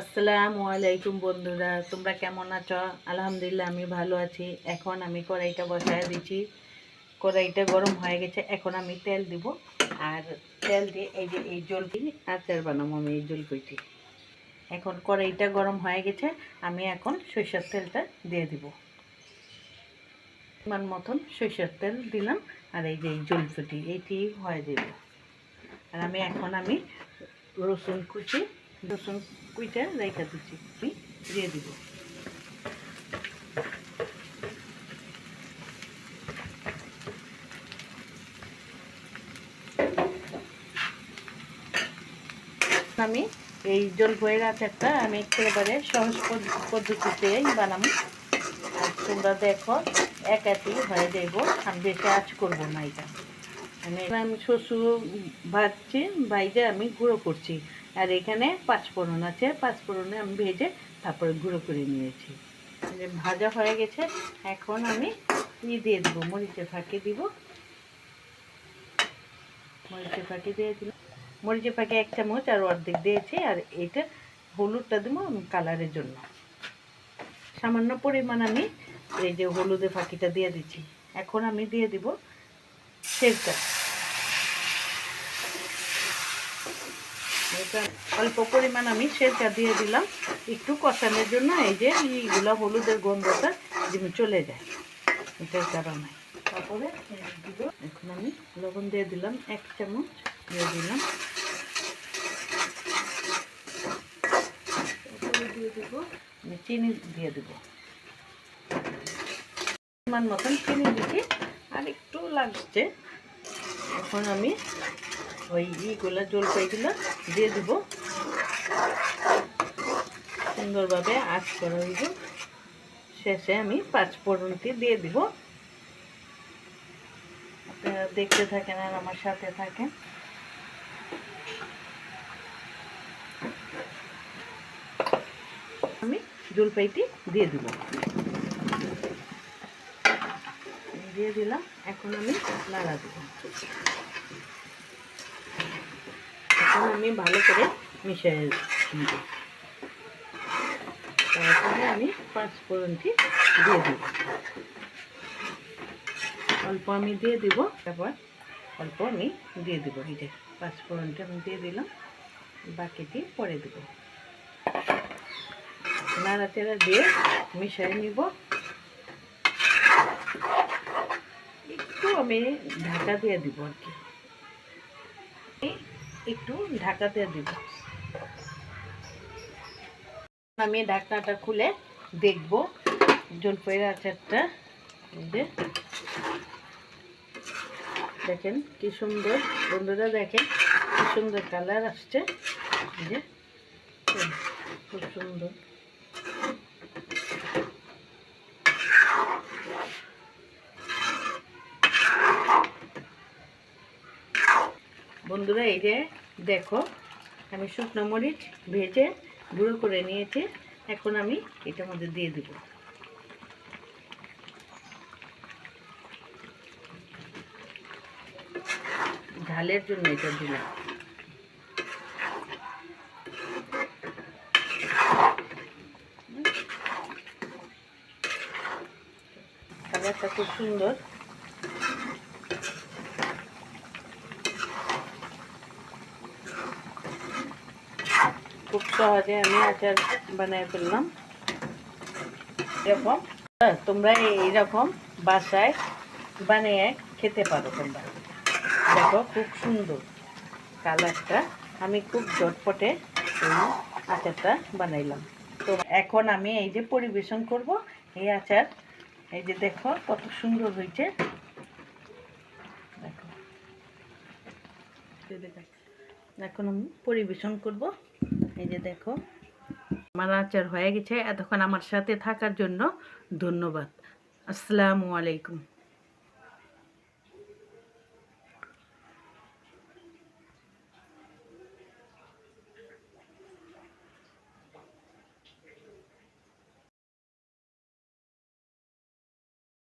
আসসালামু আলাইকুম বন্ধুরা, তোমরা কেমন আছো? আলহামদুলিল্লাহ আমি ভালো আছি। এখন আমি কড়াইটা বসায় দিচ্ছি। কড়াইটা গরম হয়ে গেছে। এখন আমি তেল দিব, আর তেল দিয়ে এই জলটি আচার বানাবো। আমি এই জলপিটি এখন কড়াইটা গরম হয়ে গেছে। আমি এখন সরিষার তেলটা দিয়ে দিব। মান মতন সরিষার তেল দিলাম, আর এই জলপিটি এইটি হয়ে দেব। আর আমি রসুন কুইটা রেখে দিচ্ছি, দিয়ে দিব। আমি এই জলপাইয়ের আচারটা আমি একেবারে সহজ পদ্ধতিতেই বানাবো। আর তোমরা দেখো একাটি হয়ে যাইব। আমি বেশি আঁচ করবো না। এটা আমি শ্বশুর ভাজছি, ভাইজে আমি গুঁড়ো করছি। আর এখানে পাঁচফোড়ন আছে, পাঁচফোড়নে আমি ভেজে তারপরে গুঁড়ো করে নিয়েছি। ভাজা হয়ে গেছে। এখন আমি দিয়ে দেবো, মরিচের ফাঁকি দিব। মরিচের ফাঁকি দিয়ে দিলাম। মরিচের ফাঁকি 1 চামচ আর অর্ধেক দিয়েছি। আর এটা হলুদটা দেবো কালারের জন্য। সামান্য পরিমাণ আমি এই যে হলুদের ফাঁকিটা দিয়ে দিচ্ছি। এখন আমি দিয়ে দিব সেরকা। এটা অল্প পরিমাণ আমি সেরকা দিয়ে দিলাম একটু কষানোর জন্য। এই যে এইগুলো হলুদের গন্ধটা যেন চলে যায়, এটার কারণে। তারপরে এখন আমি লবণ দিয়ে দিলাম, 1 চামচ দিয়ে দিলাম। দিয়ে দেবো চিনি, দিয়ে দেবো পরিমাণ মতন চিনি দিচ্ছি, আর একটু লাগছে। এখন আমি ওই জলপাইগুলো দিয়ে দিব। সুন্দরভাবে আঁচ করা হইব। শেষে আমি পাঁচফোড়নটি দিয়ে দিব। আপনারা দেখতে থাকেন আর আমার সাথে থাকেন। আমি জলপাইটি দিয়ে দিব, দিয়ে দিলাম। এখন আমি নাড়া দেব। এখন আমি ভালো করে মিশিয়ে দিব। তারপরে আমি পাঁচফোড়নটি দিয়ে দিব। অল্প আমি দিয়ে দিব, তারপর অল্প আমি দিয়ে দিব। এই যে পাঁচফোড়নটা আমি দিয়ে দিলাম, বাকিটি পরে দেব। নাড়াচাড়া দিয়ে মিশিয়ে নিব। একটু আমি ঢাকা দিয়ে দিব, আর কি একটু ঢাকা দিয়ে দিব। আমি ঢাকনাটা খুলে দেখব জলপাইয়ের আচারটা। এই যে দেখেন কি সুন্দর, বন্ধুরা দেখেন কি সুন্দর কালার আসছে। এই যে খুব সুন্দর। বন্ধুরা এই যে দেখো, আমি শুকনো মরিচ ভেজে গুঁড়ো করে নিয়েছি। এখন আমি এটার মধ্যে দিয়ে দেব। ঝালের জন্য এটা দিলাম। কালারটা খুব সুন্দর। খুব সহজে আমি আচার বানিয়ে ফেললাম। এরকম তোমরা এইরকম বাসায় বানিয়ে খেতে পারো। তোমরা দেখো খুব সুন্দর কালারটা। আমি খুব ঝটপটে এই আচারটা বানাইলাম। তো এখন আমি এই যে পরিবেশন করব এই আচার। এই যে দেখো কত সুন্দর হয়েছে। দেখো এখন আমি পরিবেশন করব। এই যে দেখো আমার আচার হয়ে গেছে। এতক্ষণ আমার সাথে থাকার জন্য ধন্যবাদ। আসসালামু আলাইকুম।